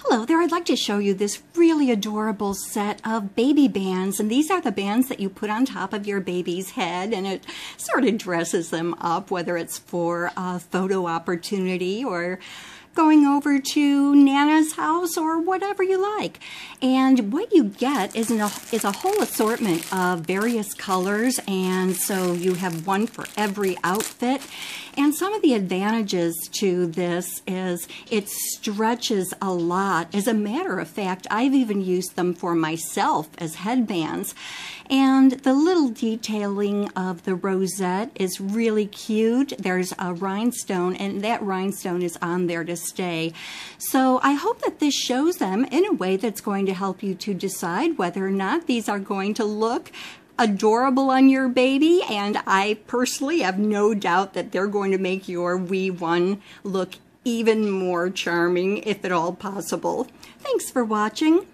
Hello there, I'd like to show you this really adorable set of baby bands, and these are the bands that you put on top of your baby's head, and it sort of dresses them up, whether it's for a photo opportunity or going over to Nana's house or whatever you like. And what you get is a whole assortment of various colors, and so you have one for every outfit. And some of the advantages to this is it stretches a lot. As a matter of fact, I've even used them for myself as headbands. And the little detailing of the rosette is really cute. There's a rhinestone, and that rhinestone is on there to stay. So I hope that this shows them in a way that's going to help you to decide whether or not these are going to look adorable on your baby, and I personally have no doubt that they're going to make your wee one look even more charming, if at all possible. Thanks for watching.